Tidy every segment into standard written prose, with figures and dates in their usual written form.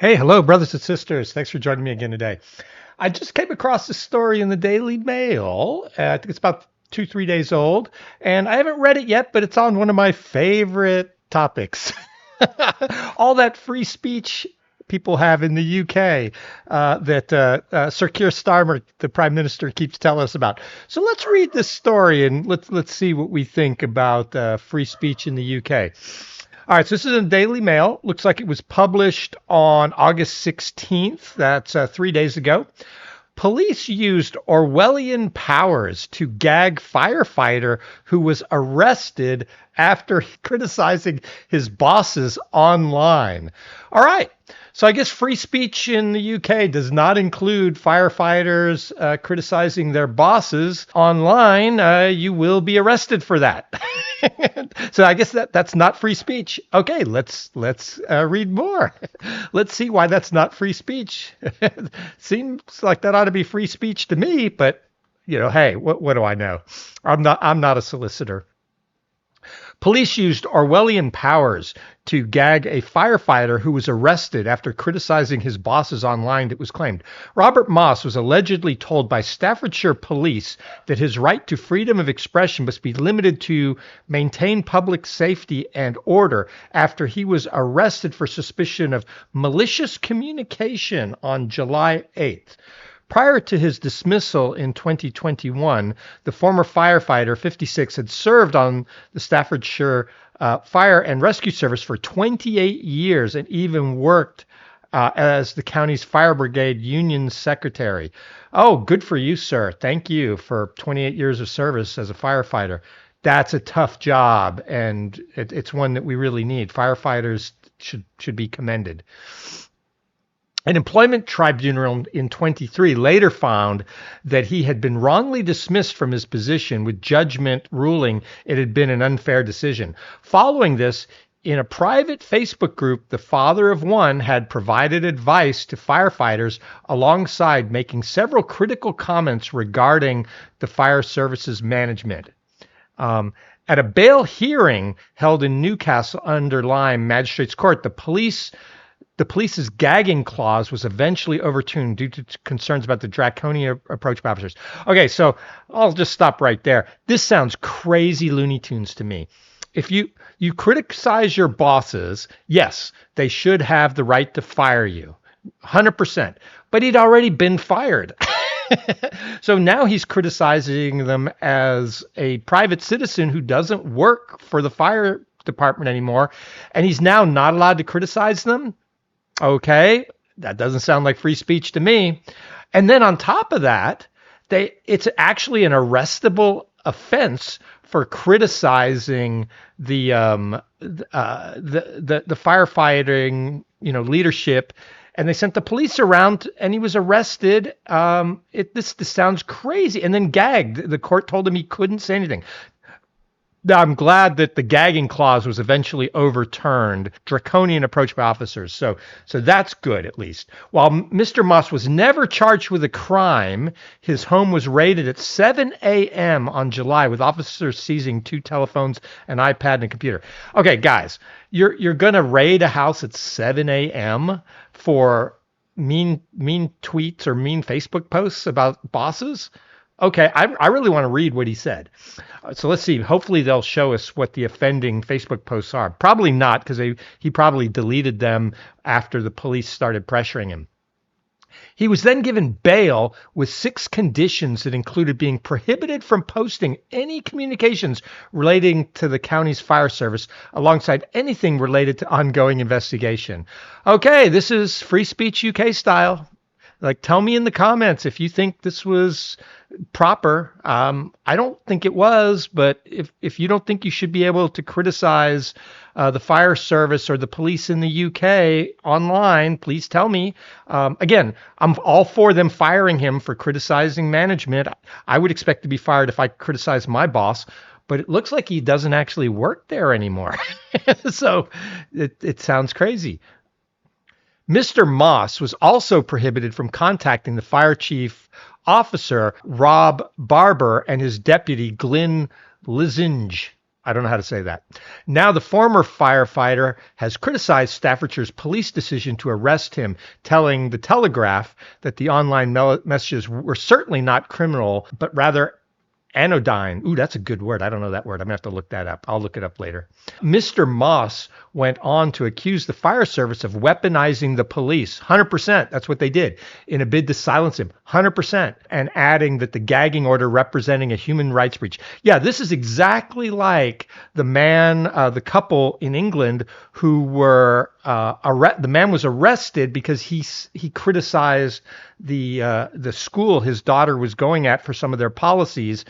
Hey, hello, brothers and sisters. Thanks for joining me again today. I just came across this story in the Daily Mail. I think it's about 3 days old, and I haven't read it yet, but it's on one of my favorite topics. All that free speech people have in the UK that Sir Keir Starmer, the Prime Minister, keeps telling us about. So let's read this story and let's see what we think about free speech in the UK. All right, so this is in Daily Mail. Looks like it was published on August 16th. That's 3 days ago. Police used Orwellian powers to gag firefighter who was arrested after criticizing his bosses online. All right. So I guess free speech in the UK does not include firefighters criticizing their bosses online. You will be arrested for that. So I guess that's not free speech. Okay, let's read more. Let's see why that's not free speech. Seems like that ought to be free speech to me, but hey, what do I know? I'm not a solicitor. Police used Orwellian powers to gag a firefighter who was arrested after criticizing his bosses online, it was claimed. Robert Moss was allegedly told by Staffordshire police that his right to freedom of expression must be limited to maintain public safety and order after he was arrested for suspicion of malicious communication on July 8th. Prior to his dismissal in 2021, the former firefighter, 56, had served on the Staffordshire Fire and Rescue Service for 28 years and even worked as the county's fire brigade union secretary. Oh, good for you, sir. Thank you for 28 years of service as a firefighter. That's a tough job, and it's one that we really need. Firefighters should be commended. An employment tribunal in 23 later found that he had been wrongly dismissed from his position, with judgment ruling it had been an unfair decision. Following this, in a private Facebook group, the father of one had provided advice to firefighters alongside making several critical comments regarding the fire services management. At a bail hearing held in Newcastle under Lyme Magistrates Court, the police's gagging clause was eventually overturned due to concerns about the draconian approach by officers. Okay, so I'll just stop right there. This sounds crazy Looney Tunes to me. If you criticize your bosses, yes, they should have the right to fire you, 100%. But he'd already been fired. So now he's criticizing them as a private citizen who doesn't work for the fire department anymore, and he's now not allowed to criticize them. Okay, that doesn't sound like free speech to me. And then on top of that, it's actually an arrestable offense for criticizing the firefighting leadership. And they sent the police around, and he was arrested. This sounds crazy, and then gagged. The court told him he couldn't say anything. I'm glad that the gagging clause was eventually overturned. Draconian approach by officers. So that's good, at least. While Mr. Moss was never charged with a crime, his home was raided at 7 a.m. on July, with officers seizing 2 telephones, an iPad, and a computer. Okay, guys, you're going to raid a house at 7 a.m. for mean tweets or mean Facebook posts about bosses? Okay, I really want to read what he said. So let's see. Hopefully they'll show us what the offending Facebook posts are. Probably not, because he probably deleted them after the police started pressuring him. He was then given bail with 6 conditions that included being prohibited from posting any communications relating to the county's fire service alongside anything related to ongoing investigation. Okay, this is Free Speech UK style. Like, tell me in the comments if you think this was proper. I don't think it was, but if you don't think you should be able to criticize the fire service or the police in the UK online, please tell me. Again, I'm all for them firing him for criticizing management. I would expect to be fired if I criticize my boss, but it looks like he doesn't actually work there anymore. So it sounds crazy. Mr. Moss was also prohibited from contacting the fire chief officer, Rob Barber, and his deputy, Glyn Lizinge. I don't know how to say that. Now, the former firefighter has criticized Staffordshire's police decision to arrest him, telling the Telegraph that the online messages were certainly not criminal, but rather anodyne. Ooh, that's a good word. I don't know that word. I'm going to have to look that up. I'll look it up later. Mr. Moss went on to accuse the fire service of weaponizing the police. 100%. That's what they did in a bid to silence him. 100%. And adding that the gagging order representing a human rights breach. Yeah, this is exactly like the couple in England who were the man was arrested because he criticized the school his daughter was going at for some of their policies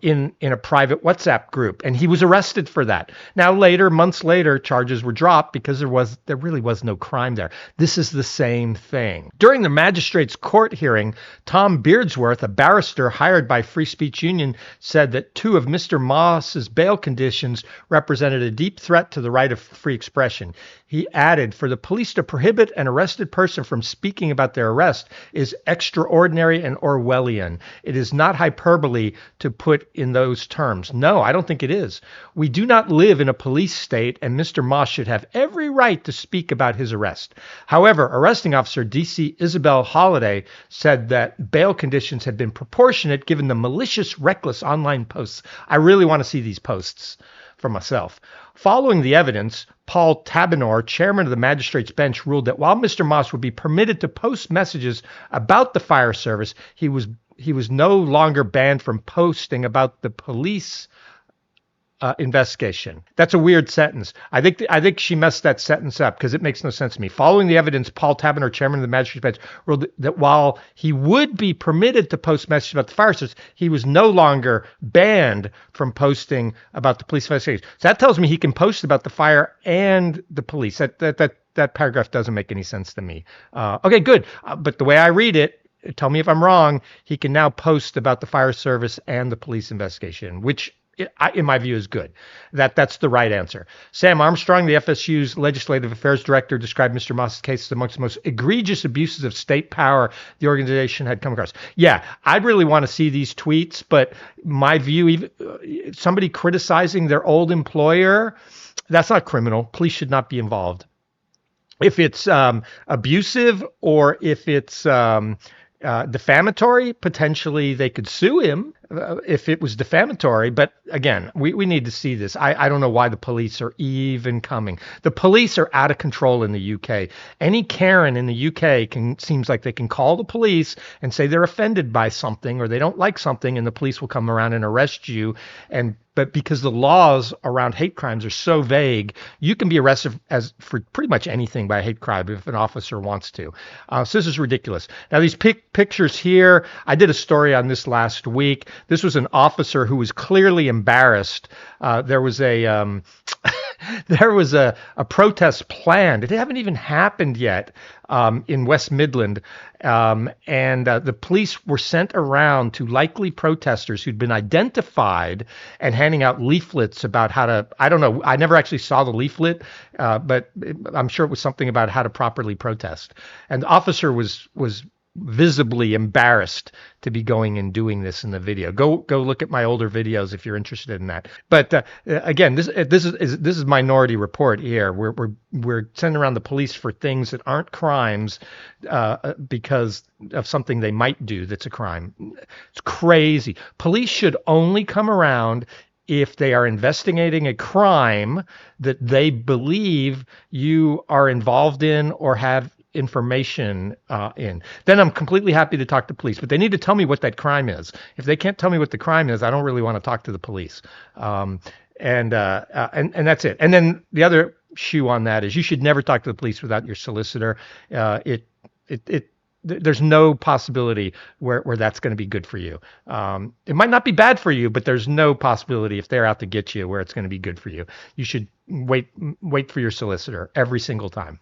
in a private WhatsApp group, and he was arrested for that. Now later, months later, charges were dropped because there really was no crime there. This is the same thing. During the magistrate's court hearing, Tom Beardsworth, a barrister hired by Free Speech Union, said that 2 of Mr. Moss's bail conditions represented a deep threat to the right of free expression. He added, for the police to prohibit an arrested person from speaking about their arrest is extraordinary and Orwellian. It is not hyperbole to put in those terms. No, I don't think it is. We do not live in a police state, and Mr. Moss should have every right to speak about his arrest. However, arresting officer DC Isabel Holliday said that bail conditions had been proportionate given the malicious, reckless online posts. I really want to see these posts for myself. Following the evidence, Paul Tabinor, chairman of the magistrate's bench, ruled that while Mr. Moss would be permitted to post messages about the fire service, he was no longer banned from posting about the police investigation. That's a weird sentence. I think she messed that sentence up because it makes no sense to me. Following the evidence, Paul Tabinor, chairman of the magistrate's bench, ruled that while he would be permitted to post messages about the fire service, he was no longer banned from posting about the police investigation. So that tells me he can post about the fire and the police. That paragraph doesn't make any sense to me. Okay, good. But the way I read it, tell me if I'm wrong, he can now post about the fire service and the police investigation, which in my view is good. That's the right answer. Sam Armstrong, the FSU's legislative affairs director, described Mr. Moss's case as amongst the most egregious abuses of state power the organization had come across. Yeah, I'd really want to see these tweets, but my view, somebody criticizing their old employer, that's not criminal. Police should not be involved. If it's abusive or if it's defamatory, potentially they could sue him if it was defamatory. But again, we need to see this. I don't know why the police are even coming. The police are out of control in the UK. Any Karen in the UK seems like they can call the police and say they're offended by something or they don't like something, and the police will come around and arrest you. But because the laws around hate crimes are so vague, you can be arrested for pretty much anything by a hate crime if an officer wants to. So this is ridiculous. Now, these pictures here, I did a story on this last week. This was an officer who was clearly embarrassed. There was a protest planned. It hadn't even happened yet in West Midland. And the police were sent around to likely protesters who'd been identified and handing out leaflets about how to, I don't know, I never actually saw the leaflet, but I'm sure it was something about how to properly protest. And the officer was visibly embarrassed to be going and doing this in the video. Go look at my older videos if you're interested in that. But again, this is Minority Report here. We're sending around the police for things that aren't crimes because of something they might do that's a crime. It's crazy. Police should only come around if they are investigating a crime that they believe you are involved in or have information in. Then I'm completely happy to talk to police, but they need to tell me what that crime is. If they can't tell me what the crime is, I don't really want to talk to the police. And that's it. And then the other shoe on that is you should never talk to the police without your solicitor. There's no possibility where that's going to be good for you. It might not be bad for you, but there's no possibility if they're out to get you where it's going to be good for you. You should wait for your solicitor every single time.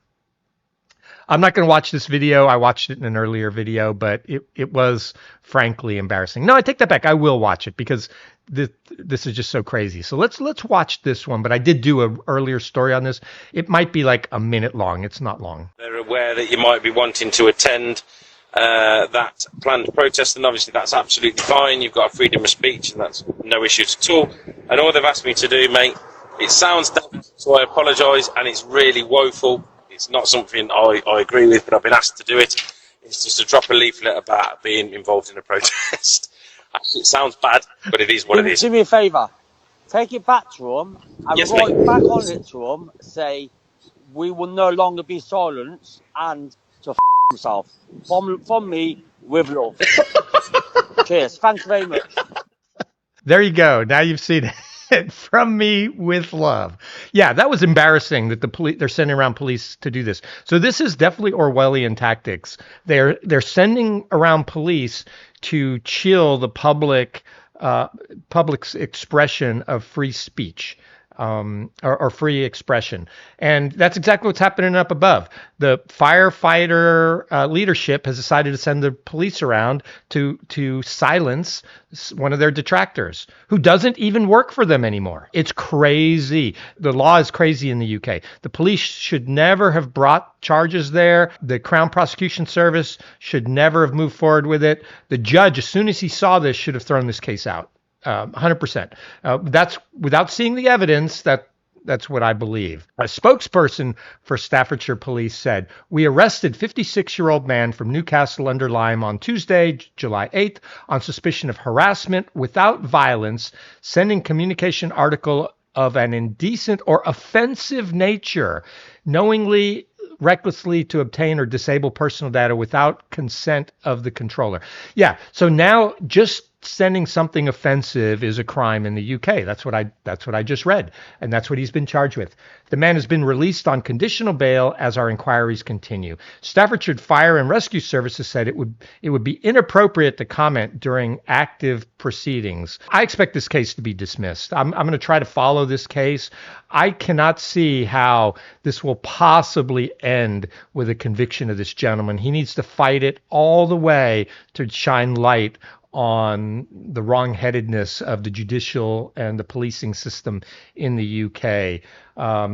I'm not going to watch this video. I watched it in an earlier video, but it was frankly embarrassing. No, I take that back. I will watch it because this is just so crazy. So let's watch this one. But I did do an earlier story on this. It might be like a minute long. It's not long. They're aware that you might be wanting to attend that planned protest, and obviously that's absolutely fine. You've got a freedom of speech, and that's no issues at all. And all they've asked me to do, mate, it sounds daft, so I apologise, and it's really woeful. It's not something I agree with, but I've been asked to do it. It's just to drop a leaflet about being involved in a protest. Actually, it sounds bad, but it is what it is. Do me a favour. Take it back to them and Yes, write mate. back on it to them. Say, we will no longer be silenced, and to himself. From me, with love. Cheers. Thanks very much. There you go. Now you've seen it from me with love. Yeah, that was embarrassing that the police they're sending around police to do this. So this is definitely Orwellian tactics. They're sending around police to chill the public's expression of free speech. Or free expression. And that's exactly what's happening up above. The firefighter leadership has decided to send the police around to silence one of their detractors who doesn't even work for them anymore. It's crazy. The law is crazy in the UK. The police should never have brought charges there. The Crown Prosecution Service should never have moved forward with it. The judge, as soon as he saw this, should have thrown this case out. 100%. That's without seeing the evidence. That's what I believe. A spokesperson for Staffordshire Police said, "We arrested 56-year-old man from Newcastle under Lyme on Tuesday, July 8th, on suspicion of harassment without violence, sending communication article of an indecent or offensive nature, knowingly, recklessly to obtain or disable personal data without consent of the controller." Yeah. So now just sending something offensive is a crime in the UK. That's what I just read, and that's what he's been charged with. The man has been released on conditional bail as our inquiries continue. Staffordshire Fire and Rescue Services said it would be inappropriate to comment during active proceedings. I expect this case to be dismissed. I'm going to try to follow this case. I cannot see how this will possibly end with a conviction of this gentleman. He needs to fight it all the way to shine light on the wrongheadedness of the judicial and the policing system in the UK,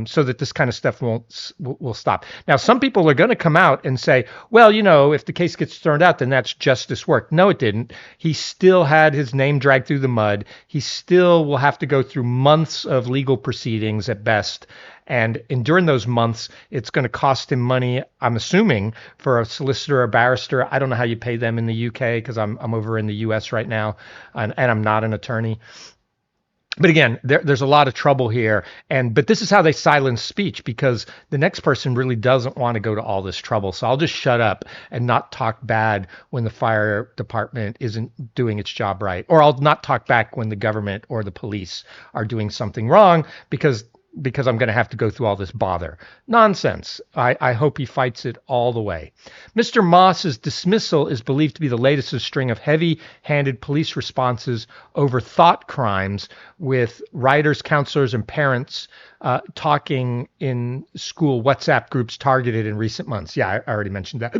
so that this kind of stuff will stop. Now, some people are going to come out and say, well, if the case gets thrown out, then that's justice work. No, it didn't. He still had his name dragged through the mud. He still will have to go through months of legal proceedings at best. And during those months, it's going to cost him money, I'm assuming, for a solicitor or barrister. I don't know how you pay them in the UK because I'm over in the US right now, and I'm not an attorney. But again, there's a lot of trouble here. But this is how they silence speech, because the next person really doesn't want to go to all this trouble. So I'll just shut up and not talk bad when the fire department isn't doing its job right. Or I'll not talk back when the government or the police are doing something wrong, because I'm going to have to go through all this bother. Nonsense. I hope he fights it all the way. Mr. Moss's dismissal is believed to be the latest of a string of heavy-handed police responses over thought crimes, with writers, counselors, and parents talking in school WhatsApp groups targeted in recent months. Yeah, I already mentioned that.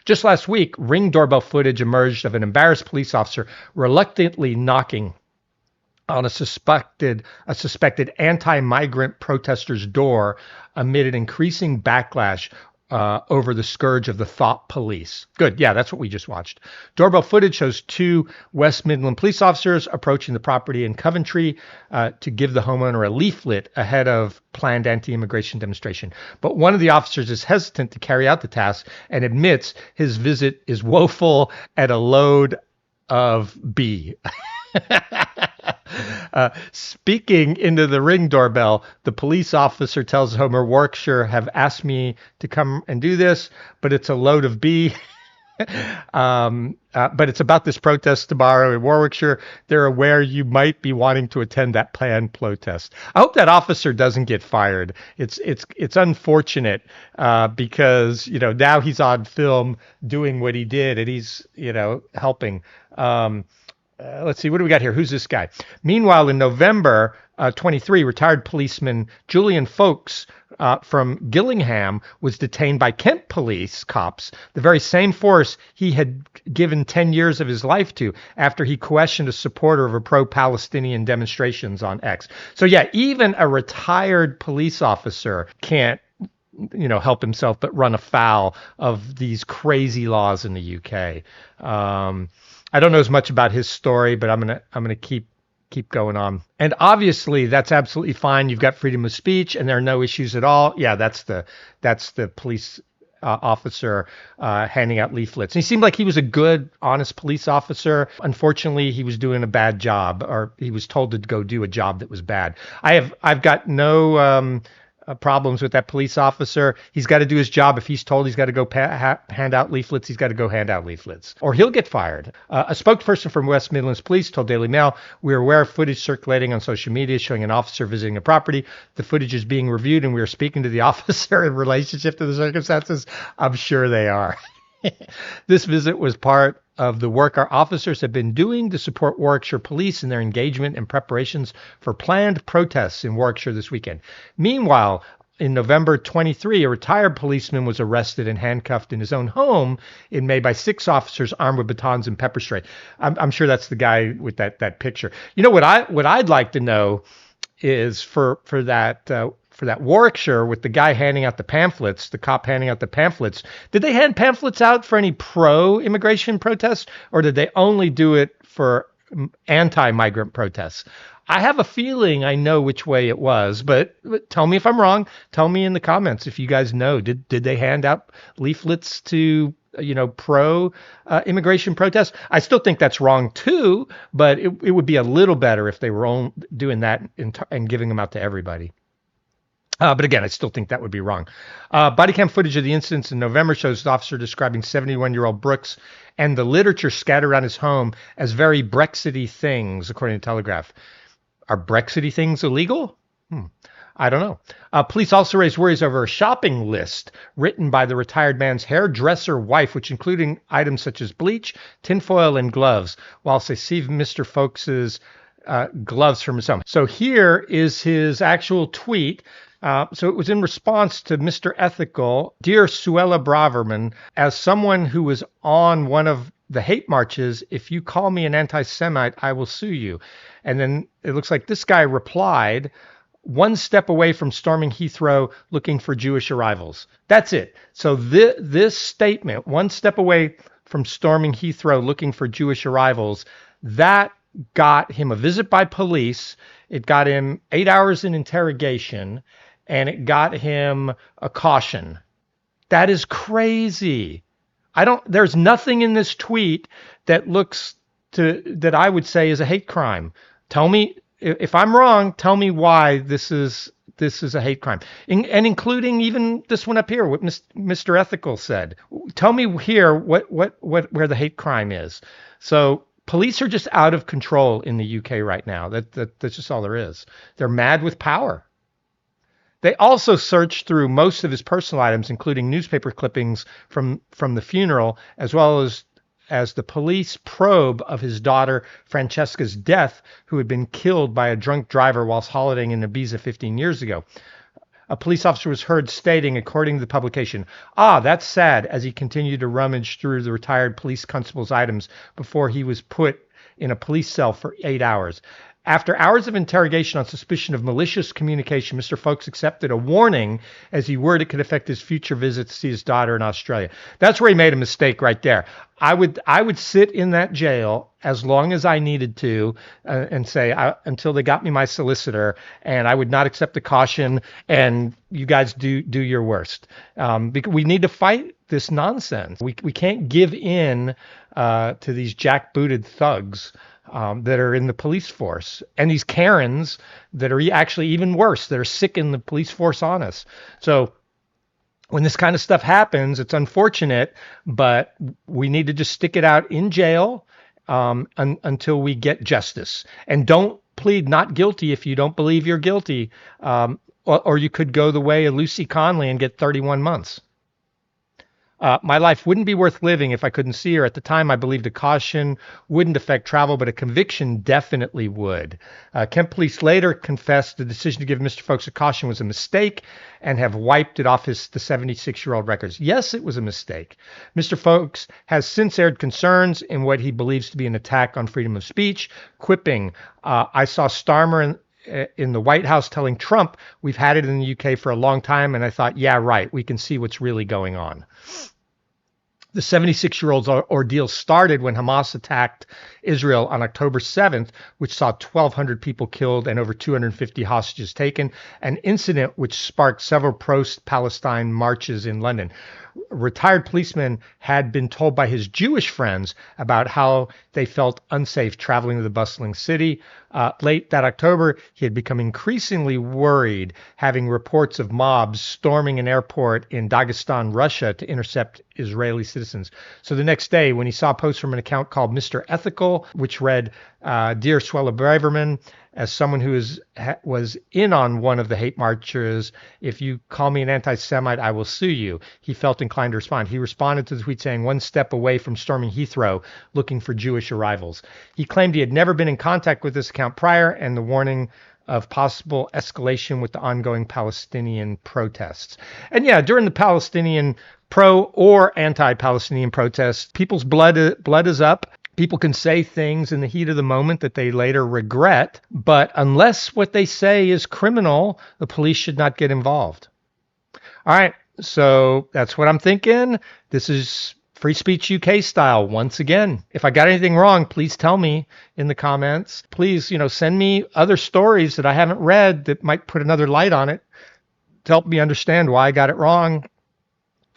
Just last week, Ring doorbell footage emerged of an embarrassed police officer reluctantly knocking on a suspected anti-migrant protester's door amid an increasing backlash over the scourge of the thought police. Good. Yeah, that's what we just watched. Doorbell footage shows two West Midland police officers approaching the property in Coventry to give the homeowner a leaflet ahead of planned anti-immigration demonstration. But one of the officers is hesitant to carry out the task and admits his visit is woeful at a load of B. Speaking into the Ring doorbell, the police officer tells Homer, "Warwickshire have asked me to come and do this, but it's a load of B." But it's about this protest tomorrow in Warwickshire. They're aware you might be wanting to attend that planned protest. I hope that officer doesn't get fired. It's unfortunate because now he's on film doing what he did, and he's helping. Let's see, what do we got here? Who's this guy? Meanwhile, in November 23, retired policeman Julian Folks from Gillingham was detained by Kent police cops, the very same force he had given 10 years of his life to, after he questioned a supporter of a pro-Palestinian demonstrations on X. So yeah, even a retired police officer can't help himself but run afoul of these crazy laws in the UK. I don't know as much about his story, but I'm gonna keep going on. And obviously, that's absolutely fine. You've got freedom of speech, and there are no issues at all. Yeah, that's the police officer handing out leaflets. And he seemed like he was a good, honest police officer. Unfortunately, he was doing a bad job, or he was told to go do a job that was bad. I've got no problems with that police officer. He's got to do his job. If he's told he's got to go hand out leaflets, he's got to go hand out leaflets, or he'll get fired. A spokesperson from West Midlands Police told Daily Mail, "We are aware of footage circulating on social media showing an officer visiting a property. The footage is being reviewed, and we are speaking to the officer in relationship to the circumstances." I'm sure they are. This visit was part of the work our officers have been doing to support Warwickshire Police in their engagement and preparations for planned protests in Warwickshire this weekend. Meanwhile, in November 23, a retired policeman was arrested and handcuffed in his own home in May by 6 officers armed with batons and pepper spray. I'm sure that's the guy with that picture. You know what I'd like to know is for that Warwickshire with the guy handing out the pamphlets, the cop handing out the pamphlets. Did they hand pamphlets out for any pro-immigration protests, or did they only do it for anti-migrant protests? I have a feeling I know which way it was, but tell me if I'm wrong. Tell me in the comments if you guys know. Did they hand out leaflets to pro immigration protests? I still think that's wrong too, but it would be a little better if they were doing that and giving them out to everybody. But again, I still think that would be wrong. Body cam footage of the incidents in November shows the officer describing 71-year-old Brooks and the literature scattered around his home as very Brexity things, according to Telegraph. Are Brexity things illegal? I don't know. Police also raised worries over a shopping list written by the retired man's hairdresser wife, which including items such as bleach, tinfoil, and gloves, whilst they see Mr. Folks's gloves from his home. So here is his actual tweet. So it was in response to Mr. Ethical. "Dear Suella Braverman, as someone who was on one of the hate marches, if you call me an anti-Semite, I will sue you." And then it looks like this guy replied, "One step away from storming Heathrow looking for Jewish arrivals." That's it. So this statement, "one step away from storming Heathrow looking for Jewish arrivals," that got him a visit by police. It got him 8 hours in interrogation, and it got him a caution. That is crazy. There's nothing in this tweet that that I would say is a hate crime. Tell me if I'm wrong. Tell me why this is a hate crime, and including even this one up here, what Mr. Ethical said. Tell me here where the hate crime is. So police are just out of control in the UK right now. That's just all there is. They're mad with power. They also searched through most of his personal items, including newspaper clippings from the funeral, as well as the police probe of his daughter Francesca's death, who had been killed by a drunk driver whilst holidaying in Ibiza 15 years ago. A police officer was heard stating, according to the publication, "That's sad," as he continued to rummage through the retired police constable's items before he was put in a police cell for 8 hours. After hours of interrogation on suspicion of malicious communication, Mr. Folks accepted a warning as he worried it could affect his future visit to see his daughter in Australia. That's where he made a mistake right there. I would sit in that jail as long as I needed to and say until they got me my solicitor, and I would not accept the caution, and you guys do your worst. Because we need to fight this nonsense. We can't give in to these jackbooted thugs that are in the police force, and these Karens that are actually even worse, that are sicking the police force on us. So when this kind of stuff happens, it's unfortunate, but we need to just stick it out in jail until we get justice. And don't plead not guilty if you don't believe you're guilty, or you could go the way of Lucy Conley and get 31 months. My life wouldn't be worth living if I couldn't see her. At the time, I believed a caution wouldn't affect travel, but a conviction definitely would. Kent Police later confessed the decision to give Mr. Folks a caution was a mistake and have wiped it off the 76-year-old records. Yes, it was a mistake. Mr. Folks has since aired concerns in what he believes to be an attack on freedom of speech, quipping, "I saw Starmer in the White House telling Trump, we've had it in the UK for a long time. And I thought, yeah, right. We can see what's really going on. The 76-year-old's ordeal started when Hamas attacked Israel on October 7th, which saw 1,200 people killed and over 250 hostages taken, an incident which sparked several pro-Palestine marches in London. Retired policeman had been told by his Jewish friends about how they felt unsafe traveling to the bustling city. Late that October, he had become increasingly worried, having reports of mobs storming an airport in Dagestan, Russia, to intercept Israeli citizens. So the next day, when he saw posts from an account called Mr. Ethical, which read, Dear Swella Braverman, as someone who was in on one of the hate marches, if you call me an anti-Semite, I will sue you. He felt inclined to respond. He responded to the tweet saying, one step away from storming Heathrow, looking for Jewish arrivals. He claimed he had never been in contact with this account prior, and the warning of possible escalation with the ongoing Palestinian protests. And yeah, during the Palestinian pro or anti-Palestinian protests, people's blood is up. People can say things in the heat of the moment that they later regret, but unless what they say is criminal, the police should not get involved. All right, so that's what I'm thinking. This is Free Speech UK style once again. If I got anything wrong, please tell me in the comments. Please, send me other stories that I haven't read that might put another light on it to help me understand why I got it wrong.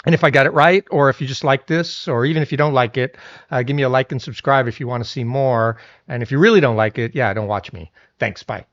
And if I got it right, or if you just like this, or even if you don't like it, give me a like and subscribe if you want to see more. And if you really don't like it, don't watch me. Thanks. Bye.